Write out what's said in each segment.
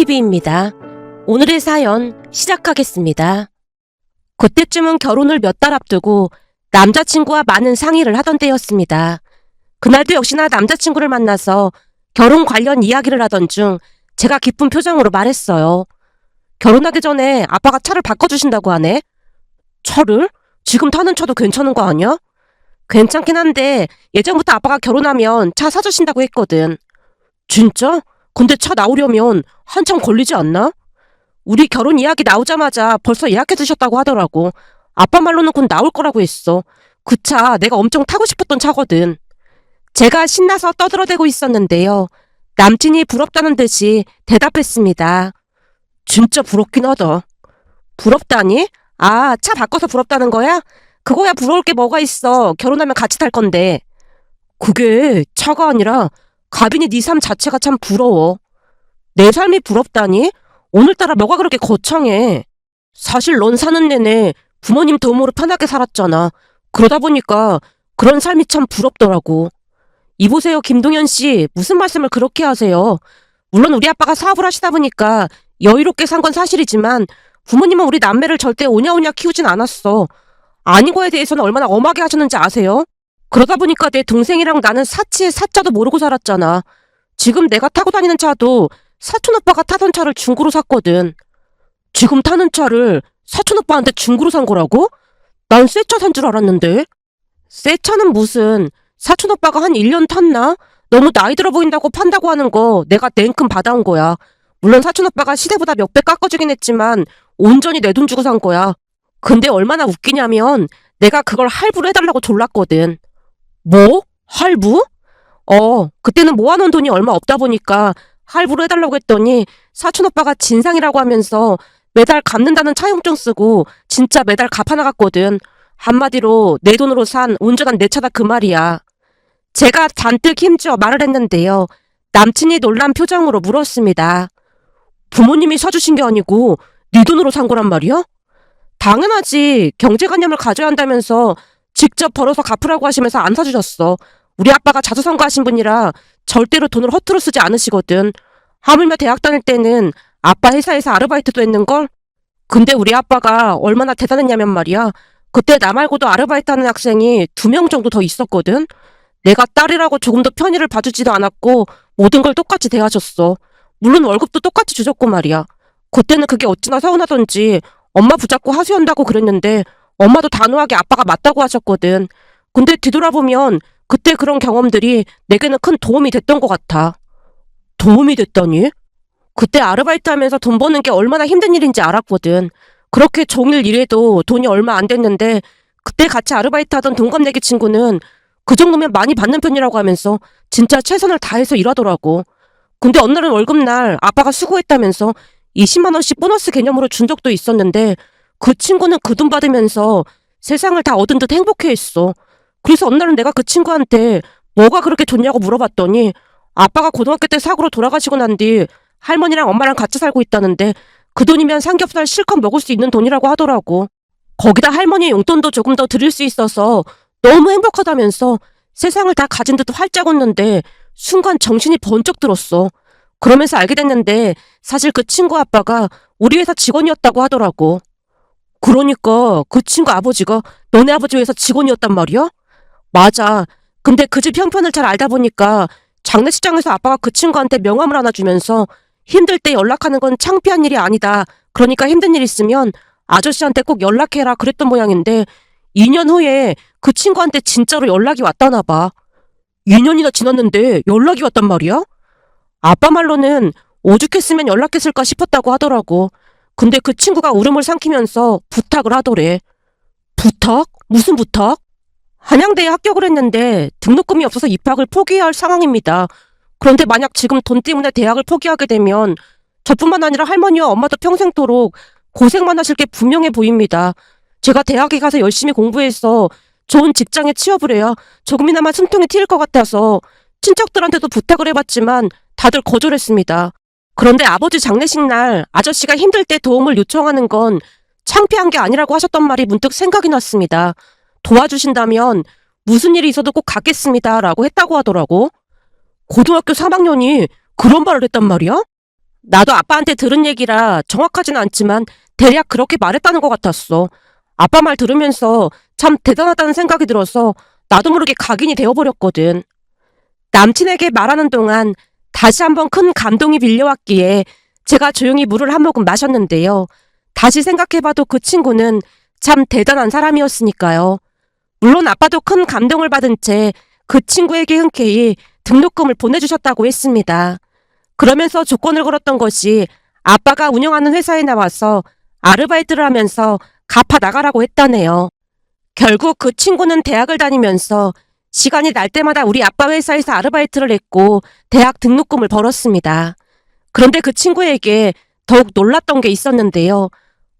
TV입니다. 오늘의 사연 시작하겠습니다. 그때쯤은 결혼을 몇 달 앞두고 남자친구와 많은 상의를 하던 때였습니다. 그날도 역시나 남자친구를 만나서 결혼 관련 이야기를 하던 중 제가 기쁜 표정으로 말했어요. 결혼하기 전에 아빠가 차를 바꿔주신다고 하네. 차를? 지금 타는 차도 괜찮은 거 아니야? 괜찮긴 한데 예전부터 아빠가 결혼하면 차 사주신다고 했거든. 진짜? 근데 차 나오려면 한참 걸리지 않나? 우리 결혼 이야기 나오자마자 벌써 예약해 두셨다고 하더라고. 아빠 말로는 곧 나올 거라고 했어. 그 차 내가 엄청 타고 싶었던 차거든. 제가 신나서 떠들어대고 있었는데요. 남친이 부럽다는 듯이 대답했습니다. 진짜 부럽긴 하다. 부럽다니? 아, 차 바꿔서 부럽다는 거야? 그거야 부러울 게 뭐가 있어. 결혼하면 같이 탈 건데. 그게 차가 아니라 가빈이 네 삶 자체가 참 부러워. 내 삶이 부럽다니? 오늘따라 뭐가 그렇게 거창해. 사실 넌 사는 내내 부모님 도움으로 편하게 살았잖아. 그러다 보니까 그런 삶이 참 부럽더라고. 이보세요, 김동현 씨. 무슨 말씀을 그렇게 하세요? 물론 우리 아빠가 사업을 하시다 보니까 여유롭게 산 건 사실이지만 부모님은 우리 남매를 절대 오냐오냐 키우진 않았어. 아닌 거에 대해서는 얼마나 엄하게 하셨는지 아세요? 그러다 보니까 내 동생이랑 나는 사치의 사자도 모르고 살았잖아. 지금 내가 타고 다니는 차도 사촌 오빠가 타던 차를 중고로 샀거든. 지금 타는 차를 사촌 오빠한테 중고로 산 거라고? 난 새 차 산 줄 알았는데. 새 차는 무슨, 사촌 오빠가 한 1년 탔나? 너무 나이 들어 보인다고 판다고 하는 거 내가 냉큼 받아온 거야. 물론 사촌 오빠가 시세보다 몇 배 깎아주긴 했지만 온전히 내 돈 주고 산 거야. 근데 얼마나 웃기냐면 내가 그걸 할부로 해달라고 졸랐거든. 뭐? 할부? 그때는 모아놓은 돈이 얼마 없다 보니까 할부로 해달라고 했더니 사촌 오빠가 진상이라고 하면서 매달 갚는다는 차용증 쓰고 진짜 매달 갚아 나갔거든. 한마디로 내 돈으로 산 온전한 내 차다 그 말이야. 제가 잔뜩 힘주어 말을 했는데요. 남친이 놀란 표정으로 물었습니다. 부모님이 사주신 게 아니고 네 돈으로 산 거란 말이야? 당연하지. 경제관념을 가져야 한다면서 직접 벌어서 갚으라고 하시면서 안 사주셨어. 우리 아빠가 자주 선거하신 분이라 절대로 돈을 허투루 쓰지 않으시거든. 하물며 대학 다닐 때는 아빠 회사에서 아르바이트도 했는걸? 근데 우리 아빠가 얼마나 대단했냐면 말이야. 그때 나 말고도 아르바이트하는 학생이 2명 정도 더 있었거든. 내가 딸이라고 조금도 편의를 봐주지도 않았고 모든 걸 똑같이 대하셨어. 물론 월급도 똑같이 주셨고 말이야. 그때는 그게 어찌나 서운하던지 엄마 붙잡고 하소연다고 그랬는데 엄마도 단호하게 아빠가 맞다고 하셨거든. 근데 뒤돌아보면 그때 그런 경험들이 내게는 큰 도움이 됐던 것 같아. 도움이 됐다니? 그때 아르바이트 하면서 돈 버는 게 얼마나 힘든 일인지 알았거든. 그렇게 종일 일해도 돈이 얼마 안 됐는데 그때 같이 아르바이트 하던 동갑내기 친구는 그 정도면 많이 받는 편이라고 하면서 진짜 최선을 다해서 일하더라고. 근데 어느 날은 월급날 아빠가 수고했다면서 20만 원씩 보너스 개념으로 준 적도 있었는데 그 친구는 그 돈 받으면서 세상을 다 얻은 듯 행복해했어. 그래서 어느 날은 내가 그 친구한테 뭐가 그렇게 좋냐고 물어봤더니 아빠가 고등학교 때 사고로 돌아가시고 난 뒤 할머니랑 엄마랑 같이 살고 있다는데 그 돈이면 삼겹살 실컷 먹을 수 있는 돈이라고 하더라고. 거기다 할머니 용돈도 조금 더 드릴 수 있어서 너무 행복하다면서 세상을 다 가진 듯 활짝 웃는데 순간 정신이 번쩍 들었어. 그러면서 알게 됐는데 사실 그 친구 아빠가 우리 회사 직원이었다고 하더라고. 그러니까 그 친구 아버지가 너네 아버지 회사 직원이었단 말이야? 맞아. 근데 그 집 형편을 잘 알다 보니까 장례식장에서 아빠가 그 친구한테 명함을 하나 주면서 힘들 때 연락하는 건 창피한 일이 아니다. 그러니까 힘든 일 있으면 아저씨한테 꼭 연락해라 그랬던 모양인데 2년 후에 그 친구한테 진짜로 연락이 왔다나 봐. 2년이나 지났는데 연락이 왔단 말이야? 아빠 말로는 오죽했으면 연락했을까 싶었다고 하더라고. 근데 그 친구가 울음을 삼키면서 부탁을 하더래. 부탁? 무슨 부탁? 한양대에 합격을 했는데 등록금이 없어서 입학을 포기해야 할 상황입니다. 그런데 만약 지금 돈 때문에 대학을 포기하게 되면 저뿐만 아니라 할머니와 엄마도 평생토록 고생만 하실 게 분명해 보입니다. 제가 대학에 가서 열심히 공부해서 좋은 직장에 취업을 해야 조금이나마 숨통이 트일 것 같아서 친척들한테도 부탁을 해봤지만 다들 거절했습니다. 그런데 아버지 장례식 날 아저씨가 힘들 때 도움을 요청하는 건 창피한 게 아니라고 하셨던 말이 문득 생각이 났습니다. 도와주신다면 무슨 일이 있어도 꼭 갖겠습니다 라고 했다고 하더라고. 고등학교 3학년이 그런 말을 했단 말이야? 나도 아빠한테 들은 얘기라 정확하진 않지만 대략 그렇게 말했다는 것 같았어. 아빠 말 들으면서 참 대단하다는 생각이 들어서 나도 모르게 각인이 되어버렸거든. 남친에게 말하는 동안 다시 한번 큰 감동이 밀려왔기에 제가 조용히 물을 한 모금 마셨는데요. 다시 생각해봐도 그 친구는 참 대단한 사람이었으니까요. 물론 아빠도 큰 감동을 받은 채 그 친구에게 흔쾌히 등록금을 보내주셨다고 했습니다. 그러면서 조건을 걸었던 것이 아빠가 운영하는 회사에 나와서 아르바이트를 하면서 갚아 나가라고 했다네요. 결국 그 친구는 대학을 다니면서 시간이 날 때마다 우리 아빠 회사에서 아르바이트를 했고 대학 등록금을 벌었습니다. 그런데 그 친구에게 더욱 놀랐던 게 있었는데요.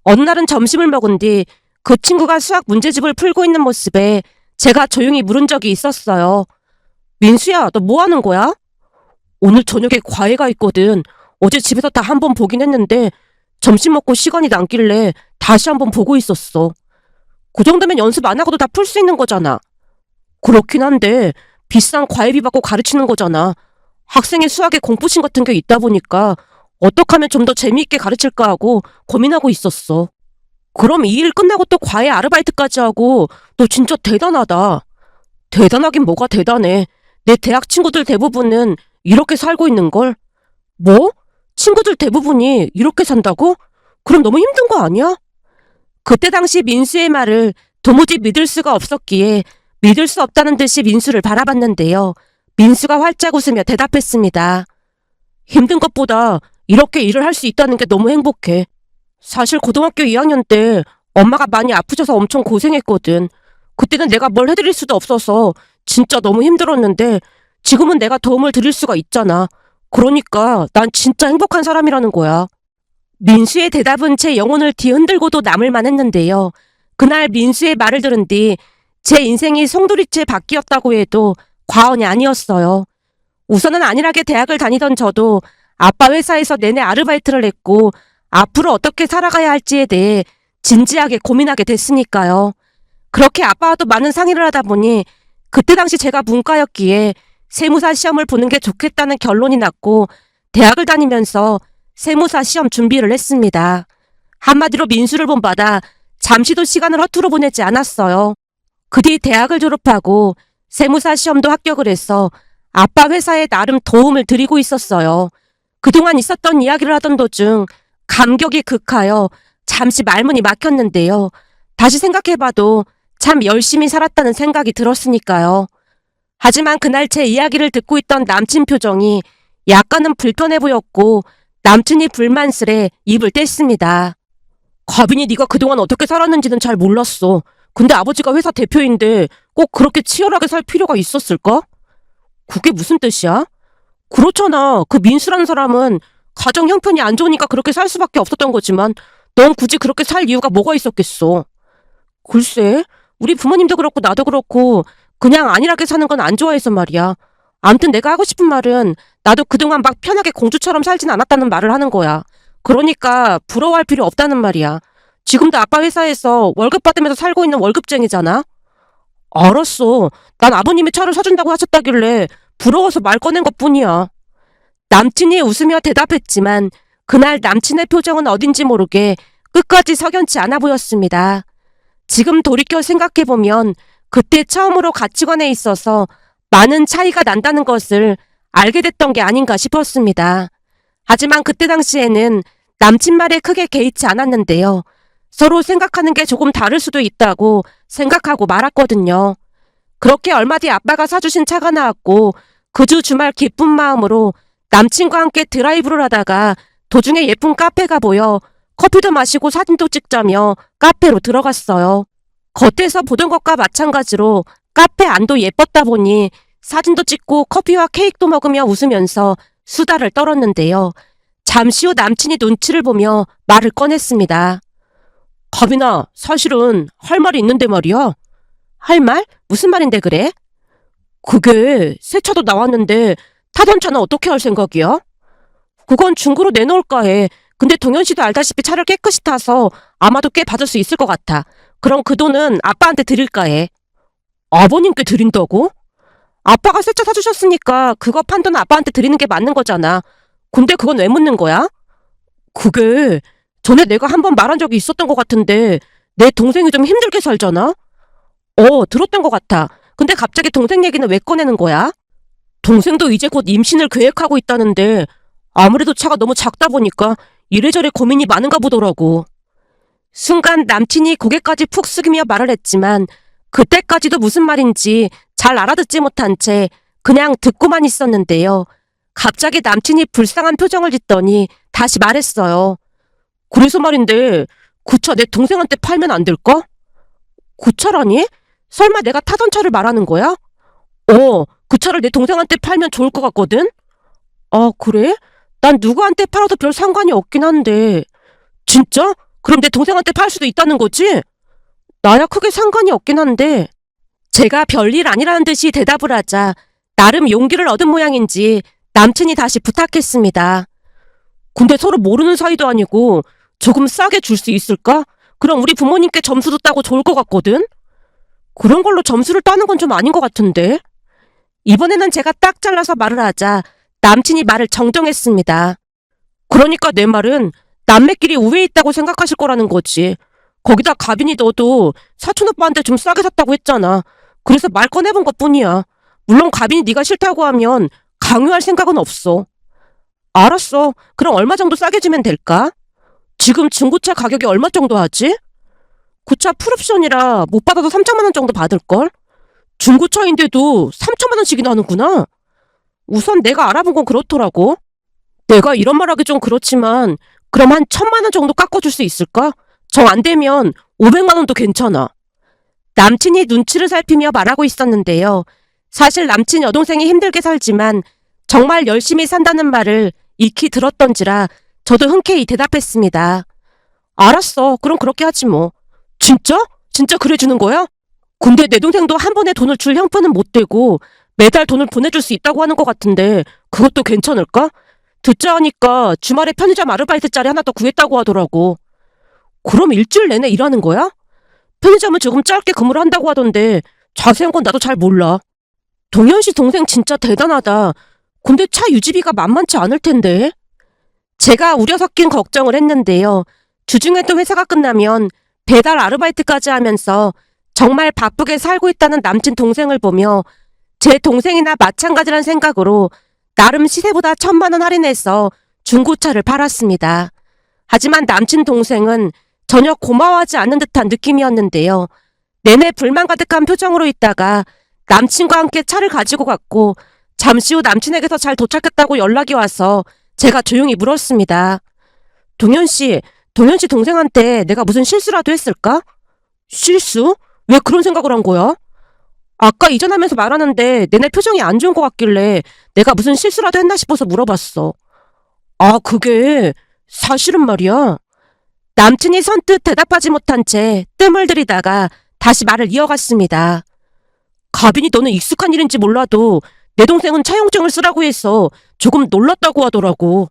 어느 날은 점심을 먹은 뒤 그 친구가 수학 문제집을 풀고 있는 모습에 제가 조용히 물은 적이 있었어요. 민수야, 너 뭐 하는 거야? 오늘 저녁에 과외가 있거든. 어제 집에서 다 한 번 보긴 했는데 점심 먹고 시간이 남길래 다시 한 번 보고 있었어. 그 정도면 연습 안 하고도 다 풀 수 있는 거잖아. 그렇긴 한데 비싼 과외비 받고 가르치는 거잖아. 학생의 수학에 공부심 같은 게 있다 보니까 어떻게 하면 좀 더 재미있게 가르칠까 하고 고민하고 있었어. 그럼 이 일 끝나고 또 과외 아르바이트까지 하고 너 진짜 대단하다. 대단하긴 뭐가 대단해. 내 대학 친구들 대부분은 이렇게 살고 있는걸. 뭐? 친구들 대부분이 이렇게 산다고? 그럼 너무 힘든 거 아니야? 그때 당시 민수의 말을 도무지 믿을 수가 없었기에 믿을 수 없다는 듯이 민수를 바라봤는데요. 민수가 활짝 웃으며 대답했습니다. 힘든 것보다 이렇게 일을 할 수 있다는 게 너무 행복해. 사실 고등학교 2학년 때 엄마가 많이 아프셔서 엄청 고생했거든. 그때는 내가 뭘 해드릴 수도 없어서 진짜 너무 힘들었는데 지금은 내가 도움을 드릴 수가 있잖아. 그러니까 난 진짜 행복한 사람이라는 거야. 민수의 대답은 제 영혼을 뒤흔들고도 남을 만했는데요. 그날 민수의 말을 들은 뒤 제 인생이 송두리째 바뀌었다고 해도 과언이 아니었어요. 우선은 안일하게 대학을 다니던 저도 아빠 회사에서 내내 아르바이트를 했고 앞으로 어떻게 살아가야 할지에 대해 진지하게 고민하게 됐으니까요. 그렇게 아빠와도 많은 상의를 하다 보니 그때 당시 제가 문과였기에 세무사 시험을 보는 게 좋겠다는 결론이 났고 대학을 다니면서 세무사 시험 준비를 했습니다. 한마디로 민수를 본받아 잠시도 시간을 허투루 보내지 않았어요. 그 뒤 대학을 졸업하고 세무사 시험도 합격을 해서 아빠 회사에 나름 도움을 드리고 있었어요. 그동안 있었던 이야기를 하던 도중 감격이 극하여 잠시 말문이 막혔는데요. 다시 생각해봐도 참 열심히 살았다는 생각이 들었으니까요. 하지만 그날 제 이야기를 듣고 있던 남친 표정이 약간은 불편해 보였고 남친이 불만스레 입을 뗐습니다. 가빈이 네가 그동안 어떻게 살았는지는 잘 몰랐어. 근데 아버지가 회사 대표인데 꼭 그렇게 치열하게 살 필요가 있었을까? 그게 무슨 뜻이야? 그렇잖아. 그 민수라는 사람은 가정 형편이 안 좋으니까 그렇게 살 수밖에 없었던 거지만 넌 굳이 그렇게 살 이유가 뭐가 있었겠어? 글쎄, 우리 부모님도 그렇고 나도 그렇고 그냥 안일하게 사는 건 안 좋아해서 말이야. 암튼 내가 하고 싶은 말은 나도 그동안 막 편하게 공주처럼 살진 않았다는 말을 하는 거야. 그러니까 부러워할 필요 없다는 말이야. 지금도 아빠 회사에서 월급 받으면서 살고 있는 월급쟁이잖아. 알았어. 난 아버님이 차를 사준다고 하셨다길래 부러워서 말 꺼낸 것뿐이야. 남친이 웃으며 대답했지만 그날 남친의 표정은 어딘지 모르게 끝까지 석연치 않아 보였습니다. 지금 돌이켜 생각해보면 그때 처음으로 가치관에 있어서 많은 차이가 난다는 것을 알게 됐던 게 아닌가 싶었습니다. 하지만 그때 당시에는 남친 말에 크게 개의치 않았는데요. 서로 생각하는 게 조금 다를 수도 있다고 생각하고 말았거든요. 그렇게 얼마 뒤 아빠가 사주신 차가 나왔고 그 주 주말 기쁜 마음으로 남친과 함께 드라이브를 하다가 도중에 예쁜 카페가 보여 커피도 마시고 사진도 찍자며 카페로 들어갔어요. 겉에서 보던 것과 마찬가지로 카페 안도 예뻤다 보니 사진도 찍고 커피와 케이크도 먹으며 웃으면서 수다를 떨었는데요. 잠시 후 남친이 눈치를 보며 말을 꺼냈습니다. 가빈아, 사실은 할 말이 있는데 말이야. 할 말? 무슨 말인데 그래? 그게 새 차도 나왔는데 타던 차는 어떻게 할 생각이야? 그건 중고로 내놓을까 해. 근데 동현 씨도 알다시피 차를 깨끗이 타서 아마도 꽤 받을 수 있을 것 같아. 그럼 그 돈은 아빠한테 드릴까 해. 아버님께 드린다고? 아빠가 새 차 사주셨으니까 그거 판 돈 아빠한테 드리는 게 맞는 거잖아. 근데 그건 왜 묻는 거야? 그게 전에 내가 한번 말한 적이 있었던 것 같은데 내 동생이 좀 힘들게 살잖아? 들었던 것 같아. 근데 갑자기 동생 얘기는 왜 꺼내는 거야? 동생도 이제 곧 임신을 계획하고 있다는데 아무래도 차가 너무 작다 보니까 이래저래 고민이 많은가 보더라고. 순간 남친이 고개까지 푹 숙이며 말을 했지만 그때까지도 무슨 말인지 잘 알아듣지 못한 채 그냥 듣고만 있었는데요. 갑자기 남친이 불쌍한 표정을 짓더니 다시 말했어요. 그래서 말인데 그 차 내 동생한테 팔면 안 될까? 그 차라니? 설마 내가 타던 차를 말하는 거야? 그 차를 내 동생한테 팔면 좋을 것 같거든? 아, 그래? 난 누구한테 팔아도 별 상관이 없긴 한데. 진짜? 그럼 내 동생한테 팔 수도 있다는 거지? 나야 크게 상관이 없긴 한데. 제가 별일 아니라는 듯이 대답을 하자 나름 용기를 얻은 모양인지 남친이 다시 부탁했습니다. 근데 서로 모르는 사이도 아니고 조금 싸게 줄 수 있을까? 그럼 우리 부모님께 점수도 따고 좋을 것 같거든? 그런 걸로 점수를 따는 건 좀 아닌 것 같은데? 이번에는 제가 딱 잘라서 말을 하자 남친이 말을 정정했습니다. 그러니까 내 말은 남매끼리 우애 있다고 생각하실 거라는 거지. 거기다 가빈이 너도 사촌 오빠한테 좀 싸게 샀다고 했잖아. 그래서 말 꺼내본 것뿐이야. 물론 가빈이 네가 싫다고 하면 강요할 생각은 없어. 알았어. 그럼 얼마 정도 싸게 주면 될까? 지금 중고차 가격이 얼마 정도 하지? 그 차 풀옵션이라 못 받아도 3천만 원 정도 받을걸? 중고차인데도 3천만 원씩이나 하는구나. 우선 내가 알아본 건 그렇더라고. 내가 이런 말하기 좀 그렇지만 그럼 한 1,000만 원 정도 깎아줄 수 있을까? 정 안 되면 500만 원도 괜찮아. 남친이 눈치를 살피며 말하고 있었는데요. 사실 남친 여동생이 힘들게 살지만 정말 열심히 산다는 말을 익히 들었던지라 저도 흔쾌히 대답했습니다. 알았어. 그럼 그렇게 하지 뭐. 진짜? 진짜 그래 주는 거야? 근데 내 동생도 한 번에 돈을 줄 형편은 못 되고 매달 돈을 보내줄 수 있다고 하는 것 같은데 그것도 괜찮을까? 듣자 하니까 주말에 편의점 아르바이트 자리 하나 더 구했다고 하더라고. 그럼 일주일 내내 일하는 거야? 편의점은 조금 짧게 근무를 한다고 하던데 자세한 건 나도 잘 몰라. 동현 씨 동생 진짜 대단하다. 근데 차 유지비가 만만치 않을 텐데. 제가 우려 섞인 걱정을 했는데요. 주중에도 회사가 끝나면 배달 아르바이트까지 하면서 정말 바쁘게 살고 있다는 남친 동생을 보며 제 동생이나 마찬가지란 생각으로 나름 시세보다 1,000만 원 할인해서 중고차를 팔았습니다. 하지만 남친 동생은 전혀 고마워하지 않는 듯한 느낌이었는데요. 내내 불만 가득한 표정으로 있다가 남친과 함께 차를 가지고 갔고 잠시 후 남친에게서 잘 도착했다고 연락이 와서 제가 조용히 물었습니다. 동현 씨 동생한테 내가 무슨 실수라도 했을까? 실수? 왜 그런 생각을 한 거야? 아까 이전하면서 말하는데 내내 표정이 안 좋은 것 같길래 내가 무슨 실수라도 했나 싶어서 물어봤어. 아, 그게 사실은 말이야. 남친이 선뜻 대답하지 못한 채 뜸을 들이다가 다시 말을 이어갔습니다. 가빈이 너는 익숙한 일인지 몰라도 내 동생은 차용증을 쓰라고 해서 조금 놀랐다고 하더라고.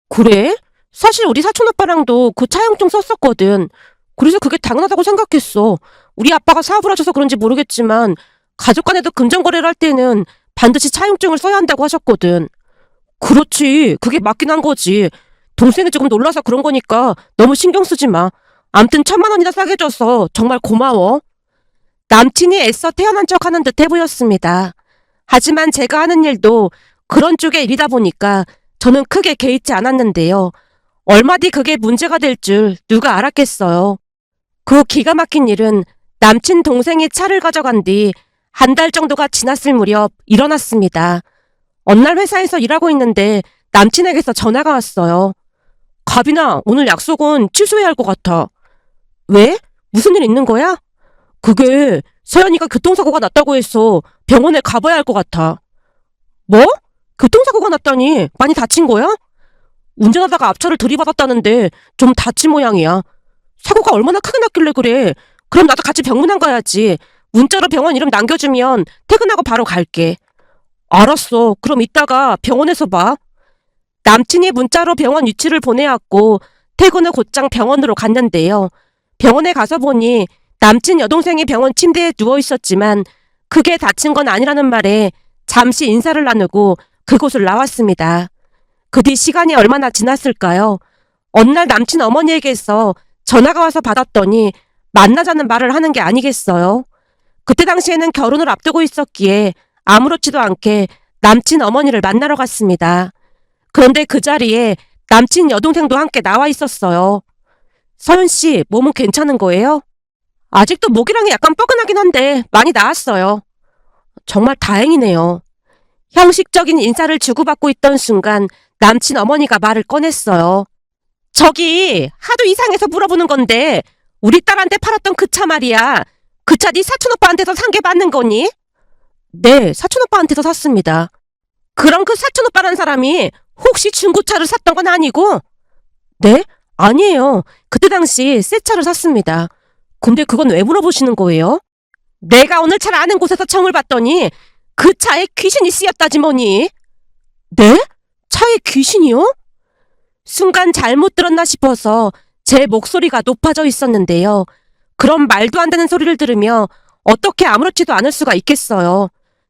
그래? 사실 우리 사촌 오빠랑도 그 차용증 썼었거든. 그래서 그게 당연하다고 생각했어. 우리 아빠가 사업을 하셔서 그런지 모르겠지만 가족 간에도 금전거래를 할 때는 반드시 차용증을 써야 한다고 하셨거든. 그렇지. 그게 맞긴 한 거지. 동생이 조금 놀라서 그런 거니까 너무 신경 쓰지 마. 암튼 1,000만 원이나 싸게 줘서 정말 고마워. 남친이 애써 태어난 척하는 듯해 보였습니다. 하지만 제가 하는 일도 그런 쪽의 일이다 보니까 저는 크게 개의치 않았는데요. 얼마 뒤 그게 문제가 될 줄 누가 알았겠어요. 그 기가 막힌 일은 남친 동생이 차를 가져간 뒤 한 달 정도가 지났을 무렵 일어났습니다. 어느 날 회사에서 일하고 있는데 남친에게서 전화가 왔어요. 가빈아, 오늘 약속은 취소해야 할 것 같아. 왜? 무슨 일 있는 거야? 그게 서연이가 교통사고가 났다고 해서 병원에 가봐야 할 것 같아. 뭐? 교통사고가 났다니 많이 다친 거야? 운전하다가 앞차를 들이받았다는데 좀 다친 모양이야. 사고가 얼마나 크게 났길래 그래. 그럼 나도 같이 병문안 가야지. 문자로 병원 이름 남겨주면 퇴근하고 바로 갈게. 알았어. 그럼 이따가 병원에서 봐. 남친이 문자로 병원 위치를 보내왔고 퇴근 후 곧장 병원으로 갔는데요. 병원에 가서 보니 남친 여동생이 병원 침대에 누워 있었지만 크게 다친 건 아니라는 말에 잠시 인사를 나누고 그곳을 나왔습니다. 그 뒤 시간이 얼마나 지났을까요? 어느 날 남친 어머니에게서 전화가 와서 받았더니 만나자는 말을 하는 게 아니겠어요. 그때 당시에는 결혼을 앞두고 있었기에 아무렇지도 않게 남친 어머니를 만나러 갔습니다. 그런데 그 자리에 남친 여동생도 함께 나와 있었어요. 서연 씨, 몸은 괜찮은 거예요? 아직도 목이랑이 약간 뻐근하긴 한데 많이 나았어요. 정말 다행이네요. 형식적인 인사를 주고받고 있던 순간 남친 어머니가 말을 꺼냈어요. 저기 하도 이상해서 물어보는 건데 우리 딸한테 팔았던 그 차 말이야. 그 차 네 사촌오빠한테서 산 게 맞는 거니? 네, 사촌오빠한테서 샀습니다. 그럼 그 사촌오빠란 사람이 혹시 중고차를 샀던 건 아니고? 네? 아니에요. 그때 당시 새 차를 샀습니다. 근데 그건 왜 물어보시는 거예요? 내가 오늘 잘 아는 곳에서 청을 봤더니 그 차에 귀신이 쓰였다지 뭐니? 네? 차에 귀신이요? 순간 잘못 들었나 싶어서 제 목소리가 높아져 있었는데요. 그런 말도 안 되는 소리를 들으며 어떻게 아무렇지도 않을 수가 있겠어요.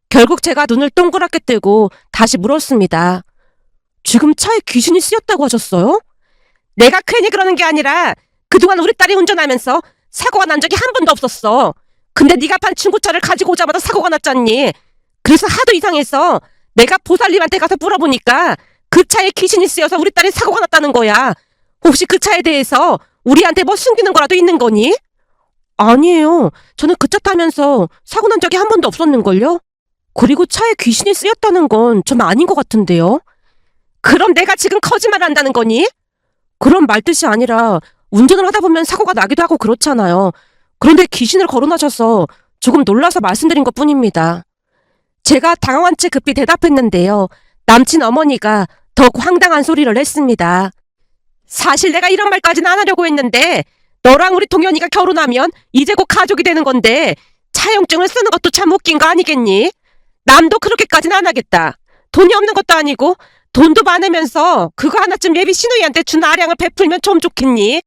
결국 제가 눈을 동그랗게 뜨고 다시 물었습니다. 지금 차에 귀신이 쓰였다고 하셨어요? 내가 괜히 그러는 게 아니라 그동안 우리 딸이 운전하면서 사고가 난 적이 한 번도 없었어. 근데 네가 판 중고차를 가지고 오자마자 사고가 났잖니. 그래서 하도 이상해서 내가 보살님한테 가서 물어보니까 그 차에 귀신이 쓰여서 우리 딸이 사고가 났다는 거야. 혹시 그 차에 대해서 우리한테 뭐 숨기는 거라도 있는 거니? 아니에요. 저는 그 차 타면서 사고 난 적이 한 번도 없었는걸요? 그리고 차에 귀신이 쓰였다는 건 좀 아닌 것 같은데요? 그럼 내가 지금 거짓말 한다는 거니? 그런 말뜻이 아니라 운전을 하다 보면 사고가 나기도 하고 그렇잖아요. 그런데 귀신을 거론하셔서 조금 놀라서 말씀드린 것 뿐입니다. 제가 당황한 채 급히 대답했는데요. 남친 어머니가 더욱 황당한 소리를 했습니다. 사실 내가 이런 말까지는 안 하려고 했는데 너랑 우리 동현이가 결혼하면 이제 곧 가족이 되는 건데 차용증을 쓰는 것도 참 웃긴 거 아니겠니? 남도 그렇게까지는 안 하겠다. 돈이 없는 것도 아니고 돈도 많으면서 그거 하나쯤 예비 시누이한테 준 아량을 베풀면 좀 좋겠니?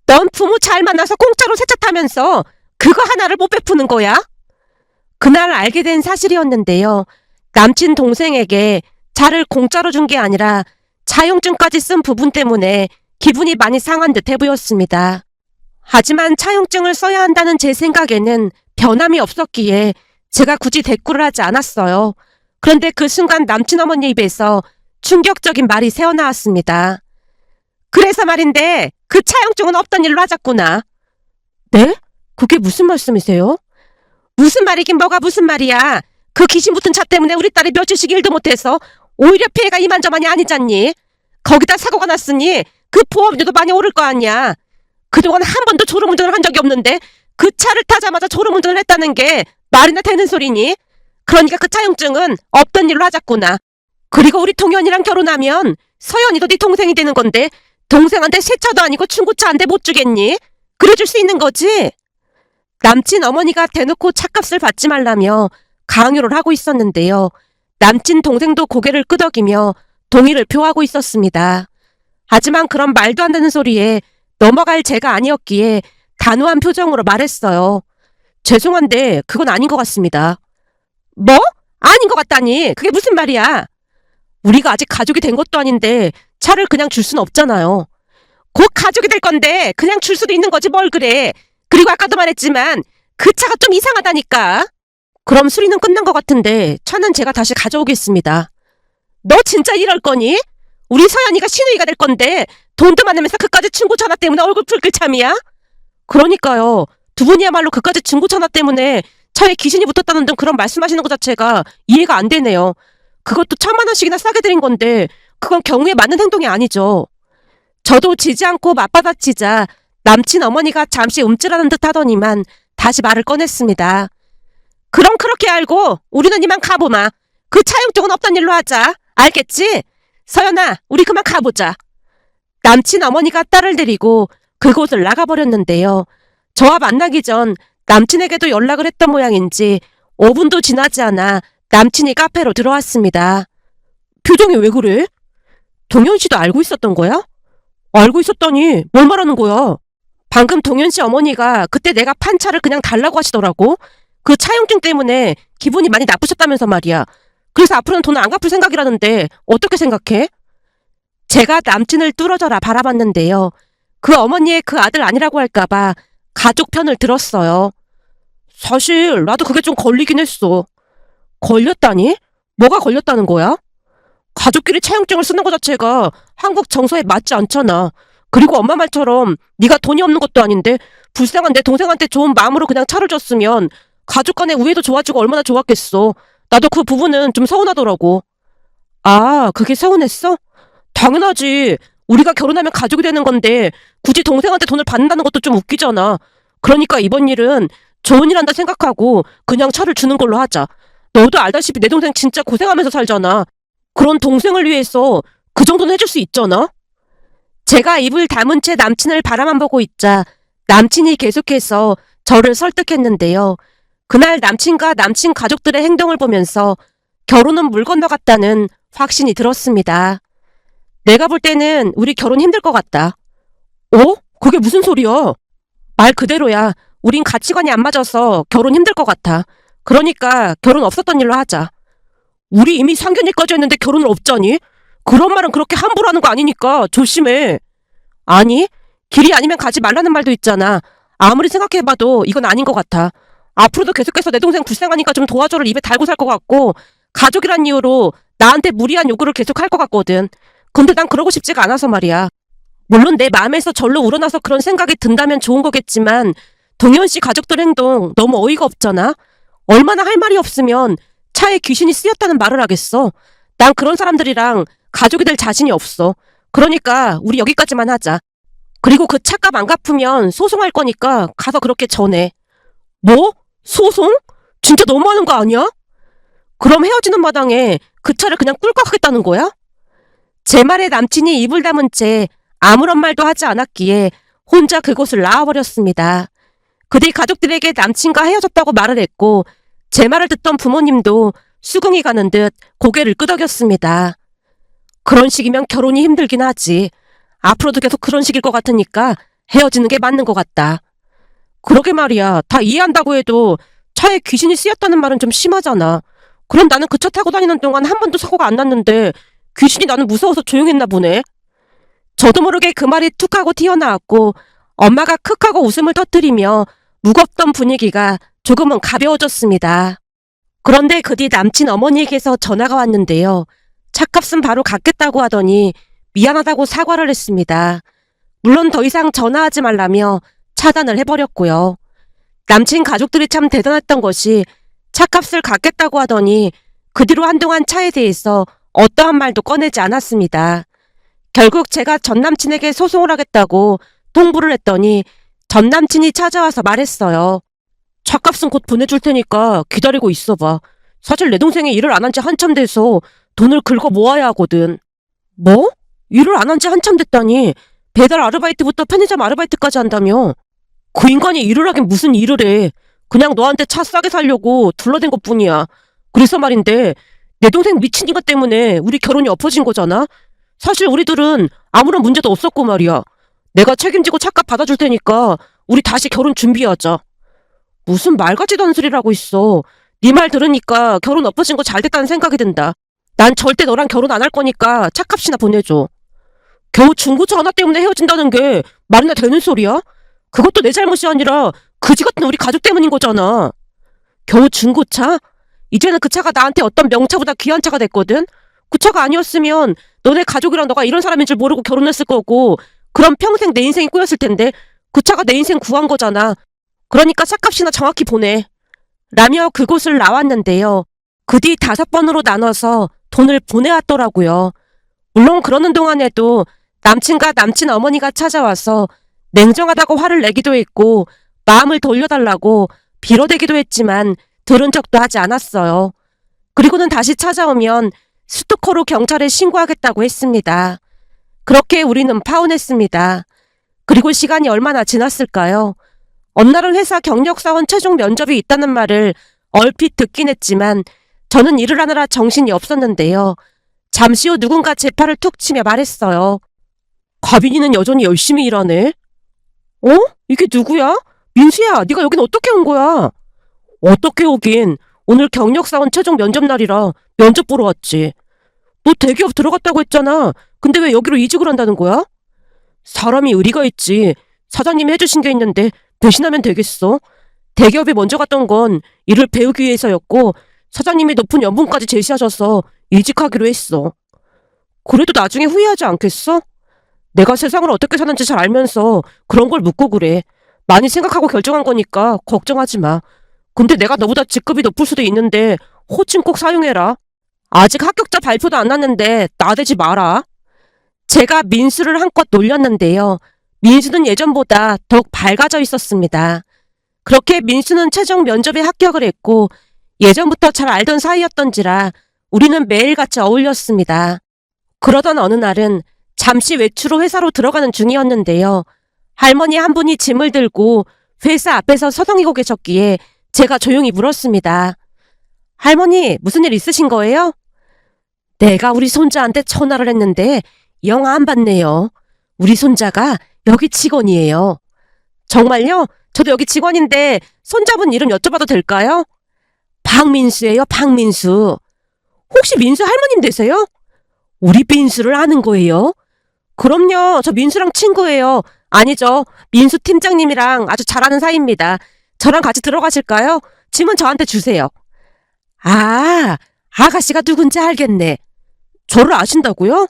넌 부모 잘 만나서 공짜로 새 차 타면서 그거 하나를 못 베푸는 거야? 그날 알게 된 사실이었는데요. 남친 동생에게 차를 공짜로 준 게 아니라 차용증까지 쓴 부분 때문에 기분이 많이 상한 듯해 보였습니다. 하지만 차용증을 써야 한다는 제 생각에는 변함이 없었기에 제가 굳이 대꾸를 하지 않았어요. 그런데 그 순간 남친 어머니 입에서 충격적인 말이 새어나왔습니다. 그래서 말인데 그 차용증은 없던 일로 하자꾸나. 네? 그게 무슨 말씀이세요? 무슨 말이긴 뭐가 무슨 말이야. 그 귀신 붙은 차 때문에 우리 딸이 며칠씩 일도 못해서 오히려 피해가 이만저만이 아니잖니. 거기다 사고가 났으니 그 보험료도 많이 오를 거 아니야. 그동안 한 번도 졸음운전을 한 적이 없는데 그 차를 타자마자 졸음운전을 했다는 게 말이나 되는 소리니? 그러니까 그 차용증은 없던 일로 하자꾸나. 그리고 우리 동현이랑 결혼하면 서연이도 네 동생이 되는 건데 동생한테 새 차도 아니고 중고차 한 대 못 주겠니? 그래줄 수 있는 거지? 남친 어머니가 대놓고 차값을 받지 말라며 강요를 하고 있었는데요. 남친 동생도 고개를 끄덕이며 동의를 표하고 있었습니다. 하지만 그런 말도 안 되는 소리에 넘어갈 제가 아니었기에 단호한 표정으로 말했어요. 죄송한데 그건 아닌 것 같습니다. 뭐? 아닌 것 같다니. 그게 무슨 말이야? 우리가 아직 가족이 된 것도 아닌데 차를 그냥 줄 수는 없잖아요. 곧 가족이 될 건데 그냥 줄 수도 있는 거지 뭘 그래. 그리고 아까도 말했지만 그 차가 좀 이상하다니까. 그럼 수리는 끝난 것 같은데 차는 제가 다시 가져오겠습니다. 너 진짜 이럴 거니? 우리 서연이가 시누이가 될 건데 돈도 많으면서 그까지 중고차 하나 때문에 얼굴 붉을 참이야? 그러니까요. 두 분이야말로 그까지 중고차 하나 때문에 차에 귀신이 붙었다는 등 그런 말씀하시는 것 자체가 이해가 안 되네요. 그것도 1,000만 원씩이나 싸게 드린 건데 그건 경우에 맞는 행동이 아니죠. 저도 지지 않고 맞받아치자 남친 어머니가 잠시 움찔하는 듯 하더니만 다시 말을 꺼냈습니다. 그럼 그렇게 알고 우리는 이만 가보마. 그 차용증은 없던 일로 하자. 알겠지? 서연아, 우리 그만 가보자. 남친 어머니가 딸을 데리고 그곳을 나가버렸는데요. 저와 만나기 전 남친에게도 연락을 했던 모양인지 5분도 지나지 않아 남친이 카페로 들어왔습니다. 표정이 왜 그래? 동현 씨도 알고 있었던 거야? 알고 있었다니 뭘 말하는 거야? 방금 동현 씨 어머니가 그때 내가 판 차를 그냥 달라고 하시더라고. 그 차용증 때문에 기분이 많이 나쁘셨다면서 말이야. 그래서 앞으로는 돈을 안 갚을 생각이라는데 어떻게 생각해? 제가 남친을 뚫어져라 바라봤는데요. 그 어머니의 그 아들 아니라고 할까봐 가족 편을 들었어요. 사실 나도 그게 좀 걸리긴 했어. 걸렸다니? 뭐가 걸렸다는 거야? 가족끼리 차용증을 쓰는 것 자체가 한국 정서에 맞지 않잖아. 그리고 엄마 말처럼 네가 돈이 없는 것도 아닌데 불쌍한 내 동생한테 좋은 마음으로 그냥 차를 줬으면 가족 간의 우애도 좋아지고 얼마나 좋았겠어. 나도 그 부분은 좀 서운하더라고. 아, 그게 서운했어? 당연하지. 우리가 결혼하면 가족이 되는 건데 굳이 동생한테 돈을 받는다는 것도 좀 웃기잖아. 그러니까 이번 일은 좋은 일 한다 생각하고 그냥 차를 주는 걸로 하자. 너도 알다시피 내 동생 진짜 고생하면서 살잖아. 그런 동생을 위해서 그 정도는 해줄 수 있잖아. 제가 입을 다문 채 남친을 바라만 보고 있자 남친이 계속해서 저를 설득했는데요. 그날 남친과 남친 가족들의 행동을 보면서 결혼은 물 건너갔다는 확신이 들었습니다. 내가 볼 때는 우리 결혼 힘들 것 같다. 어? 그게 무슨 소리야? 말 그대로야. 우린 가치관이 안 맞아서 결혼 힘들 것 같아. 그러니까 결혼 없었던 일로 하자. 우리 이미 상견례까지 했는데 결혼을 없자니? 그런 말은 그렇게 함부로 하는 거 아니니까 조심해. 아니, 길이 아니면 가지 말라는 말도 있잖아. 아무리 생각해봐도 이건 아닌 것 같아. 앞으로도 계속해서 내 동생 불쌍하니까 좀 도와줘를 입에 달고 살 것 같고 가족이란 이유로 나한테 무리한 요구를 계속 할 것 같거든. 근데 난 그러고 싶지가 않아서 말이야. 물론 내 마음에서 절로 우러나서 그런 생각이 든다면 좋은 거겠지만 동현 씨 가족들 행동 너무 어이가 없잖아. 얼마나 할 말이 없으면 차에 귀신이 쓰였다는 말을 하겠어. 난 그런 사람들이랑 가족이 될 자신이 없어. 그러니까 우리 여기까지만 하자. 그리고 그 차값 안 갚으면 소송할 거니까 가서 그렇게 전해. 뭐? 소송? 진짜 너무하는 거 아니야? 그럼 헤어지는 마당에 그 차를 그냥 꿀꺽 하겠다는 거야? 제 말에 남친이 입을 다문 채 아무런 말도 하지 않았기에 혼자 그곳을 나와버렸습니다. 그뒤 가족들에게 남친과 헤어졌다고 말을 했고 제 말을 듣던 부모님도 수긍이 가는 듯 고개를 끄덕였습니다. 그런 식이면 결혼이 힘들긴 하지. 앞으로도 계속 그런 식일 것 같으니까 헤어지는 게 맞는 것 같다. 그러게 말이야. 다 이해한다고 해도 차에 귀신이 쓰였다는 말은 좀 심하잖아. 그럼 나는 그 차 타고 다니는 동안 한 번도 사고가 안 났는데 귀신이 나는 무서워서 조용했나 보네. 저도 모르게 그 말이 툭 하고 튀어나왔고 엄마가 크 하고 웃음을 터뜨리며 무겁던 분위기가 조금은 가벼워졌습니다. 그런데 그 뒤 남친 어머니에게서 전화가 왔는데요. 차값은 바로 갚겠다고 하더니 미안하다고 사과를 했습니다. 물론 더 이상 전화하지 말라며 차단을 해버렸고요. 남친 가족들이 참 대단했던 것이 차값을 갚겠다고 하더니 그 뒤로 한동안 차에 대해서 어떠한 말도 꺼내지 않았습니다. 결국 제가 전남친에게 소송을 하겠다고 통보를 했더니 전남친이 찾아와서 말했어요. 차값은 곧 보내줄 테니까 기다리고 있어봐. 사실 내 동생이 일을 안 한 지 한참 돼서 돈을 긁어 모아야 하거든. 뭐? 일을 안 한 지 한참 됐다니. 배달 아르바이트부터 편의점 아르바이트까지 한다며. 그 인간이 일을 하긴 무슨 일을 해. 그냥 너한테 차 싸게 살려고 둘러댄 것뿐이야. 그래서 말인데 내 동생 미친 이것 때문에 우리 결혼이 엎어진 거잖아. 사실 우리들은 아무런 문제도 없었고 말이야. 내가 책임지고 차값 받아줄 테니까 우리 다시 결혼 준비하자. 무슨 말 같지도 않은 소리를 하고 있어. 네 말 들으니까 결혼 엎어진 거 잘 됐다는 생각이 든다. 난 절대 너랑 결혼 안 할 거니까 차값이나 보내줘. 겨우 중고차 하나 때문에 헤어진다는 게 말이나 되는 소리야? 그것도 내 잘못이 아니라 그지 같은 우리 가족 때문인 거잖아. 겨우 중고차? 이제는 그 차가 나한테 어떤 명차보다 귀한 차가 됐거든? 그 차가 아니었으면 너네 가족이랑 너가 이런 사람인 줄 모르고 결혼했을 거고 그럼 평생 내 인생이 꼬였을 텐데 그 차가 내 인생 구한 거잖아. 그러니까 차값이나 정확히 보내. 라며 그곳을 나왔는데요. 그 뒤 5번으로 나눠서 돈을 보내왔더라고요. 물론 그러는 동안에도 남친과 남친 어머니가 찾아와서 냉정하다고 화를 내기도 했고 마음을 돌려달라고 빌어대기도 했지만 들은 적도 하지 않았어요. 그리고는 다시 찾아오면 스토커로 경찰에 신고하겠다고 했습니다. 그렇게 우리는 파혼했습니다. 그리고 시간이 얼마나 지났을까요? 어느 날은 회사 경력사원 최종 면접이 있다는 말을 얼핏 듣긴 했지만 저는 일을 하느라 정신이 없었는데요. 잠시 후 누군가 제 팔을 툭 치며 말했어요. 가빈이는 여전히 열심히 일하네. 어? 이게 누구야? 민수야, 네가 여긴 어떻게 온 거야? 어떻게 오긴. 오늘 경력사원 최종 면접 날이라 면접 보러 왔지. 너 대기업 들어갔다고 했잖아. 근데 왜 여기로 이직을 한다는 거야? 사람이 의리가 있지. 사장님이 해주신 게 있는데 배신하면 되겠어? 대기업에 먼저 갔던 건 일을 배우기 위해서였고 사장님이 높은 연봉까지 제시하셔서 이직하기로 했어. 그래도 나중에 후회하지 않겠어? 내가 세상을 어떻게 사는지 잘 알면서 그런 걸 묻고 그래. 많이 생각하고 결정한 거니까 걱정하지 마. 근데 내가 너보다 직급이 높을 수도 있는데 호칭 꼭 사용해라. 아직 합격자 발표도 안 났는데 나대지 마라. 제가 민수를 한껏 놀렸는데요. 민수는 예전보다 더욱 밝아져 있었습니다. 그렇게 민수는 최종 면접에 합격을 했고 예전부터 잘 알던 사이였던지라 우리는 매일같이 어울렸습니다. 그러던 어느 날은 잠시 외출 후 회사로 들어가는 중이었는데요. 할머니 한 분이 짐을 들고 회사 앞에서 서성이고 계셨기에 제가 조용히 물었습니다. 할머니, 무슨 일 있으신 거예요? 내가 우리 손자한테 전화를 했는데 영 안 받네요. 우리 손자가 여기 직원이에요. 정말요? 저도 여기 직원인데 손자분 이름 여쭤봐도 될까요? 박민수예요, 박민수. 혹시 민수 할머님 되세요? 우리 민수를 아는 거예요? 그럼요, 저 민수랑 친구예요. 아니죠, 민수 팀장님이랑 아주 잘 아는 사이입니다. 저랑 같이 들어가실까요? 짐은 저한테 주세요. 아, 아가씨가 누군지 알겠네. 저를 아신다고요?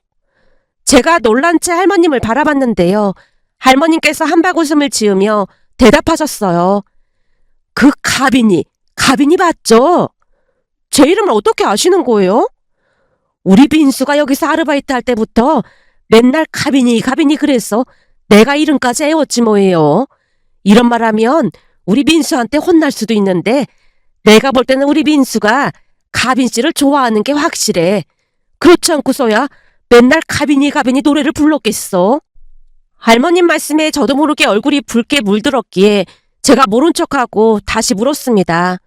제가 놀란 채 할머님을 바라봤는데요. 할머님께서 한박 웃음을 지으며 대답하셨어요. 그 가빈이 맞죠? 제 이름을 어떻게 아시는 거예요? 우리 민수가 여기서 아르바이트 할 때부터 맨날 가빈이 그래서 내가 이름까지 애웠지 뭐예요. 이런 말 하면 우리 민수한테 혼날 수도 있는데 내가 볼 때는 우리 민수가 가빈 씨를 좋아하는 게 확실해. 그렇지 않고서야 맨날 가빈이 노래를 불렀겠어. 할머님 말씀에 저도 모르게 얼굴이 붉게 물들었기에 제가 모른 척하고 다시 물었습니다.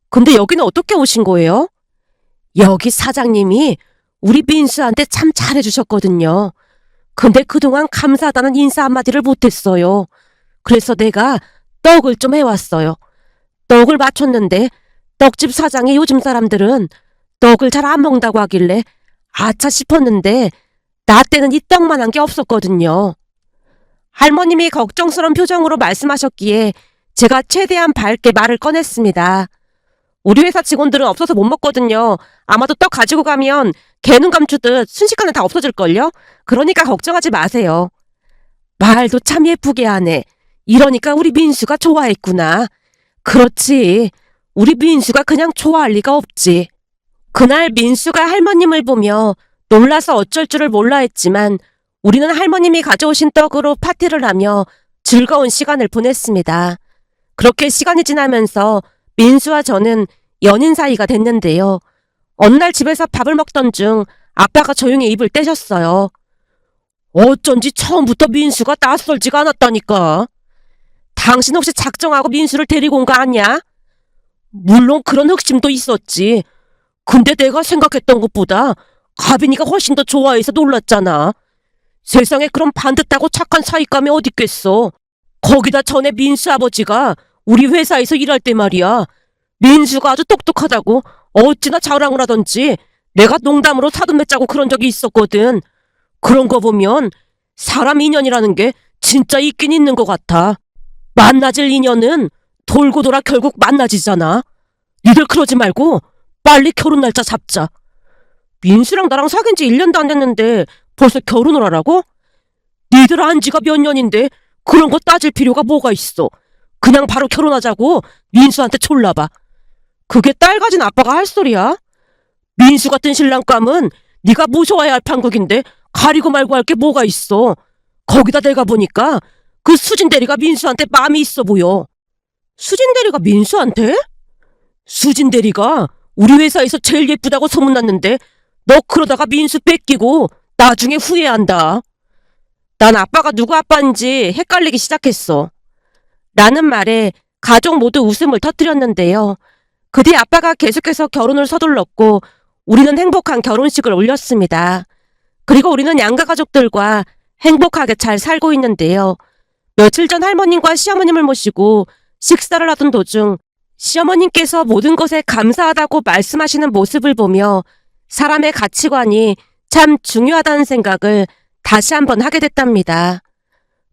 근데 여기는 어떻게 오신 거예요? 여기 사장님이 우리 민수한테 참 잘해주셨거든요. 근데 그동안 감사하다는 인사 한마디를 못했어요. 그래서 내가 떡을 좀 해왔어요. 떡을 맞췄는데 떡집 사장이 요즘 사람들은 떡을 잘 안 먹는다고 하길래 아차 싶었는데 나 때는 이 떡만한 게 없었거든요. 할머님이 걱정스러운 표정으로 말씀하셨기에 제가 최대한 밝게 말을 꺼냈습니다. 우리 회사 직원들은 없어서 못 먹거든요. 아마도 떡 가지고 가면 개눈 감추듯 순식간에 다 없어질걸요? 그러니까 걱정하지 마세요. 말도 참 예쁘게 하네. 이러니까 우리 민수가 좋아했구나. 그렇지. 우리 민수가 그냥 좋아할 리가 없지. 그날 민수가 할머님을 보며 놀라서 어쩔 줄을 몰라 했지만 우리는 할머님이 가져오신 떡으로 파티를 하며 즐거운 시간을 보냈습니다. 그렇게 시간이 지나면서 민수와 저는 연인 사이가 됐는데요. 어느 날 집에서 밥을 먹던 중 아빠가 조용히 입을 떼셨어요. 어쩐지 처음부터 민수가 낯설지가 않았다니까. 당신 혹시 작정하고 민수를 데리고 온 거 아니야? 물론 그런 흑심도 있었지. 근데 내가 생각했던 것보다 가빈이가 훨씬 더 좋아해서 놀랐잖아. 세상에 그런 반듯하고 착한 사윗감이 어딨겠어. 거기다 전에 민수 아버지가 우리 회사에서 일할 때 말이야. 민수가 아주 똑똑하다고 어찌나 자랑을 하던지 내가 농담으로 사돈 맺자고 그런 적이 있었거든. 그런 거 보면 사람 인연이라는 게 진짜 있긴 있는 것 같아. 만나질 인연은 돌고 돌아 결국 만나지잖아. 니들 그러지 말고 빨리 결혼 날짜 잡자. 민수랑 나랑 사귄 지 1년도 안 됐는데 벌써 결혼을 하라고? 니들 안 지가 몇 년인데 그런 거 따질 필요가 뭐가 있어. 그냥 바로 결혼하자고 민수한테 졸라봐. 그게 딸 가진 아빠가 할 소리야? 민수 같은 신랑감은 네가 모셔와야 할 판국인데 가리고 말고 할 게 뭐가 있어. 거기다 내가 보니까 그 수진 대리가 민수한테 마음이 있어 보여. 수진 대리가 민수한테? 수진 대리가 우리 회사에서 제일 예쁘다고 소문났는데 너 그러다가 민수 뺏기고 나중에 후회한다. 난 아빠가 누구 아빠인지 헷갈리기 시작했어. 라는 말에 가족 모두 웃음을 터뜨렸는데요. 그 뒤 아빠가 계속해서 결혼을 서둘렀고 우리는 행복한 결혼식을 올렸습니다. 그리고 우리는 양가 가족들과 행복하게 잘 살고 있는데요. 며칠 전 할머님과 시어머님을 모시고 식사를 하던 도중 시어머님께서 모든 것에 감사하다고 말씀하시는 모습을 보며 사람의 가치관이 참 중요하다는 생각을 다시 한번 하게 됐답니다.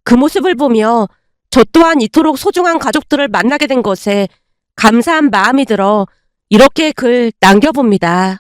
그 모습을 보며 저 또한 이토록 소중한 가족들을 만나게 된 것에 감사한 마음이 들어 이렇게 글 남겨봅니다.